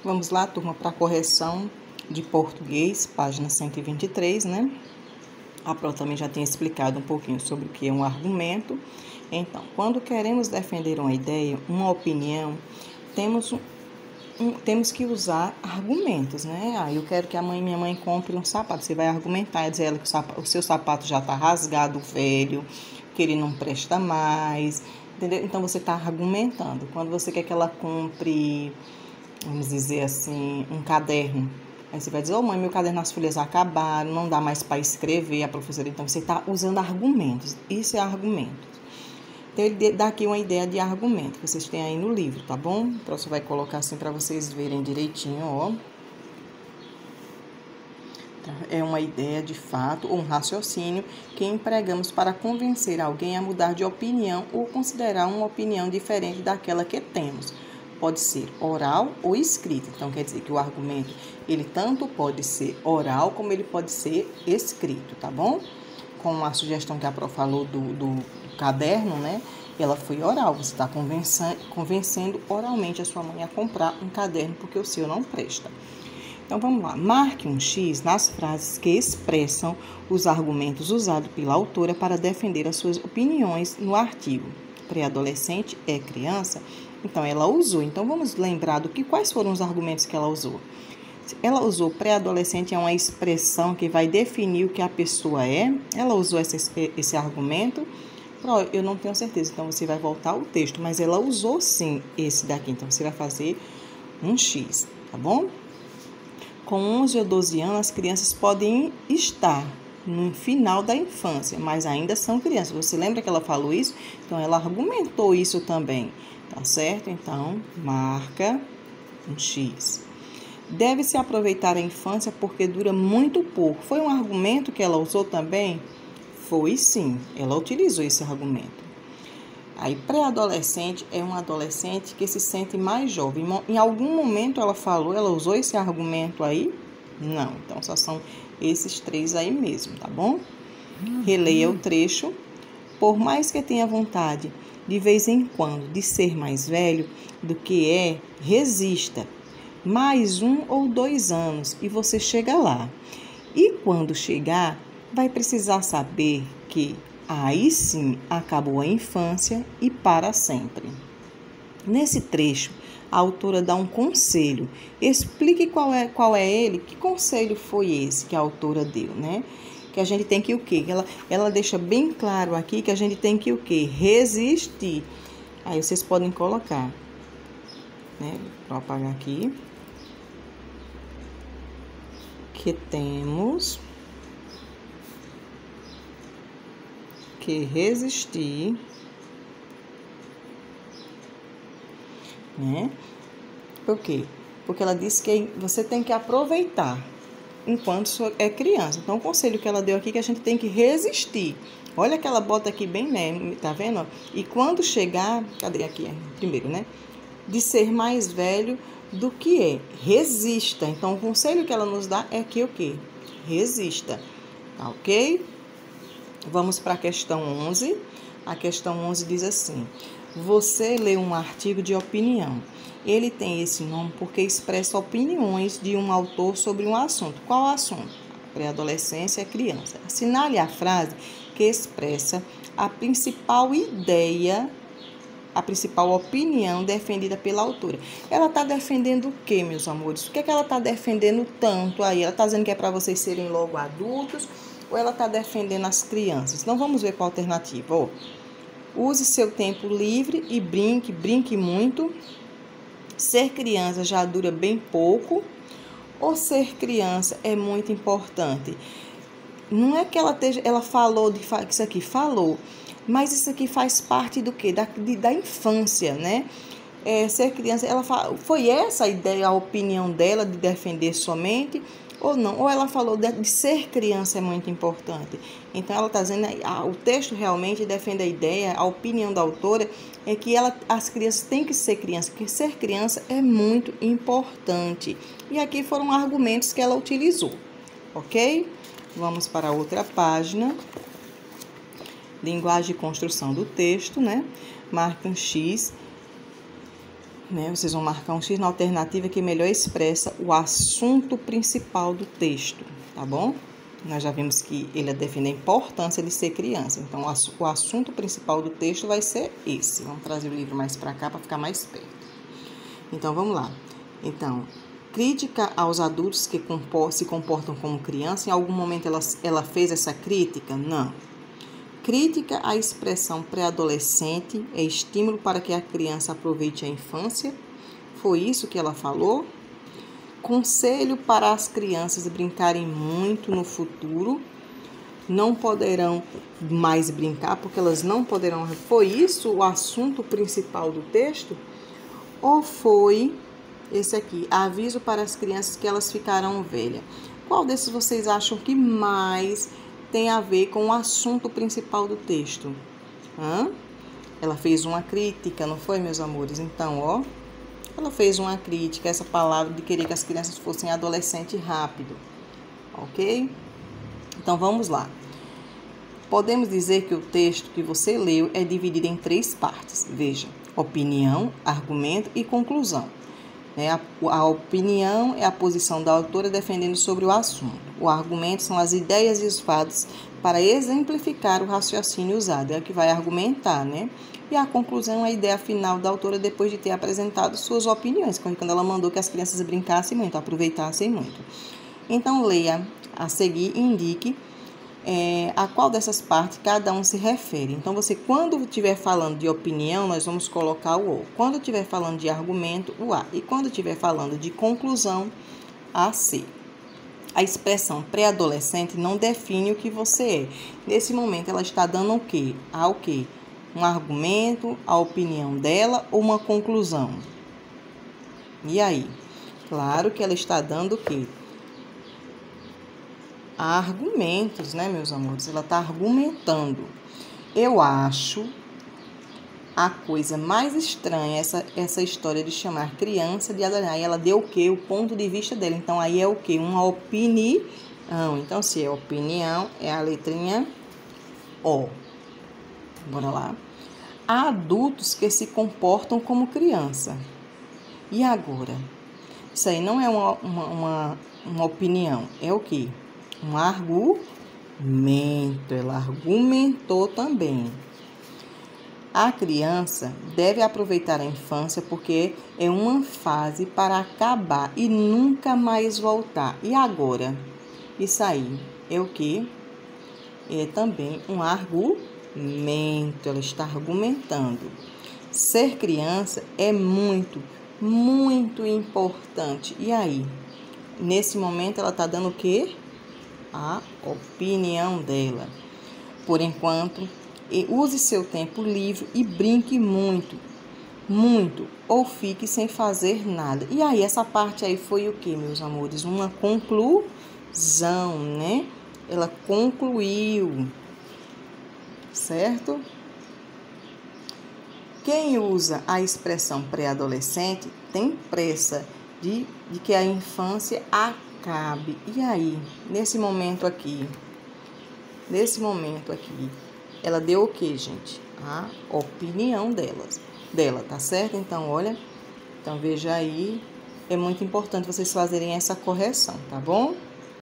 Vamos lá, turma, para correção de português, página 123, né? A Pro também já tinha explicado um pouquinho sobre o que é um argumento. Então, quando queremos defender uma ideia, uma opinião, temos que usar argumentos, né? Eu quero que minha mãe compre um sapato. Você vai argumentar, dizer ela que o seu sapato já está rasgado, velho, que ele não presta mais, entendeu? Então, você está argumentando. Quando você quer que ela compre, vamos dizer assim, um caderno, aí você vai dizer, mãe, meu caderno, as folhas acabaram, não dá mais para escrever, a professora, então você está usando argumentos, isso é argumento. Então, ele dá aqui uma ideia de argumento, que vocês têm aí no livro, tá bom? O professor vai colocar assim para vocês verem direitinho, ó. É uma ideia de fato ou um raciocínio que empregamos para convencer alguém a mudar de opinião ou considerar uma opinião diferente daquela que temos. Pode ser oral ou escrito. Então, quer dizer que o argumento, ele tanto pode ser oral como ele pode ser escrito, tá bom? Com a sugestão que a Pro falou do caderno, né? Ela foi oral. Você está convencendo oralmente a sua mãe a comprar um caderno porque o seu não presta. Então, vamos lá. Marque um X nas frases que expressam os argumentos usados pela autora para defender as suas opiniões no artigo. Pré-adolescente é criança? Então, ela usou. Então, vamos lembrar quais foram os argumentos que ela usou. Ela usou pré-adolescente, é uma expressão que vai definir o que a pessoa é. Ela usou esse argumento. Eu não tenho certeza, então você vai voltar ao texto. Mas ela usou sim esse daqui. Então, você vai fazer um X, tá bom? Com 11 ou 12 anos, as crianças podem estar no final da infância, mas ainda são crianças. Você lembra que ela falou isso? Então, ela argumentou isso também, tá certo? Então, marca um X. Deve-se aproveitar a infância porque dura muito pouco. Foi um argumento que ela usou também? Foi sim, ela utilizou esse argumento. Aí, pré-adolescente é um adolescente que se sente mais jovem. Em algum momento ela usou esse argumento aí? Não, então só são esses três aí mesmo, tá bom? Releia o trecho. Por mais que tenha vontade, de vez em quando, de ser mais velho do que é, resista. Mais 1 ou 2 anos e você chega lá. E quando chegar, vai precisar saber que aí sim acabou a infância e para sempre. Nesse trecho, a autora dá um conselho. Explique qual é ele, que conselho foi esse que a autora deu, né? Que a gente tem que o quê? Ela deixa bem claro aqui que a gente tem que o quê? Resistir. Aí vocês podem colocar, né? Vou apagar aqui. Que temos que resistir, né? Por quê? Porque ela disse que você tem que aproveitar enquanto é criança. Então, o conselho que ela deu aqui é que a gente tem que resistir. Olha que ela bota aqui bem, né? Tá vendo? E quando chegar, cadê aqui? Primeiro, né? De ser mais velho do que é. Resista. Então, o conselho que ela nos dá é que o quê? Resista. Tá ok? Vamos para a questão 11. A questão 11 diz assim: você lê um artigo de opinião. Ele tem esse nome porque expressa opiniões de um autor sobre um assunto. Qual assunto? Pré-adolescência e criança. Assinale a frase que expressa a principal ideia, a principal opinião defendida pela autora. Ela está defendendo o quê, meus amores? O que é que ela está defendendo tanto aí? Ela está dizendo que é para vocês serem logo adultos ou ela está defendendo as crianças? Então, vamos ver qual a alternativa. Use seu tempo livre e brinque muito. Ser criança já dura bem pouco. Ou ser criança é muito importante? Não é que ela falou de isso aqui, falou. Mas isso aqui faz parte do quê? Da infância, né? Ser criança, foi essa a ideia, a opinião dela de defender somente ou não? Ou ela falou de ser criança é muito importante? Então, ela está dizendo, o texto realmente defende a ideia, a opinião da autora é que as crianças têm que ser criança, porque ser criança é muito importante. E aqui foram argumentos que ela utilizou, ok? Vamos para outra página. Linguagem de construção do texto, né? Marque um X. né? Vocês vão marcar um X na alternativa que melhor expressa o assunto principal do texto, tá bom? Nós já vimos que ele define a importância de ser criança. Então, o assunto principal do texto vai ser esse. Vamos trazer o livro mais para cá para ficar mais perto. Então, vamos lá. Então, crítica aos adultos que se comportam como criança. Em algum momento ela fez essa crítica? Não. Crítica à expressão pré-adolescente é estímulo para que a criança aproveite a infância? Foi isso que ela falou? Conselho para as crianças brincarem muito no futuro. Não poderão mais brincar porque elas não poderão. Foi isso o assunto principal do texto? Ou foi esse aqui, aviso para as crianças que elas ficarão velhas? Qual desses vocês acham que mais tem a ver com o assunto principal do texto? Ela fez uma crítica, não foi, meus amores? Então, ó, ela fez uma crítica, essa palavra de querer que as crianças fossem adolescentes rápido, ok? Então, vamos lá. Podemos dizer que o texto que você leu é dividido em 3 partes. Veja, opinião, argumento e conclusão. A opinião é a posição da autora defendendo sobre o assunto. O argumento são as ideias e os fatos para exemplificar o raciocínio usado. É o que vai argumentar, né? E a conclusão é a ideia final da autora depois de ter apresentado suas opiniões, quando ela mandou que as crianças brincassem muito, aproveitassem muito. Então, leia a seguir e indique a qual dessas partes cada um se refere. Então, você, quando estiver falando de opinião, nós vamos colocar o O. Quando estiver falando de argumento, o A. E quando estiver falando de conclusão, a C. A expressão pré-adolescente não define o que você é. Nesse momento, ela está dando o quê? O quê? Um argumento, a opinião dela ou uma conclusão? E aí? Claro que ela está dando o quê? Argumentos, né, meus amores? Ela está argumentando. Eu acho a coisa mais estranha essa história de chamar criança de adolescente. Aí ela deu o quê? O ponto de vista dela. Então, aí é o quê? Uma opinião. Então, se é opinião, é a letrinha O. Bora lá. Há adultos que se comportam como criança. E agora? Isso aí não é uma opinião. É o quê? Um argumento. Ela argumentou também. A criança deve aproveitar a infância porque é uma fase para acabar e nunca mais voltar. E agora? Isso aí é o quê? É também um argumento. Ela está argumentando. Ser criança é muito, muito importante. E aí? Nesse momento ela está dando o quê? A opinião dela. Por enquanto, use seu tempo livre e brinque muito, muito, ou fique sem fazer nada. E aí, essa parte aí foi o que, meus amores? Uma conclusão, né? Ela concluiu, certo? Quem usa a expressão pré-adolescente tem pressa de que a infância acabe. E aí, nesse momento aqui, ela deu o que, gente? A opinião dela, tá certo? Então, olha, então veja aí, é muito importante vocês fazerem essa correção, tá bom?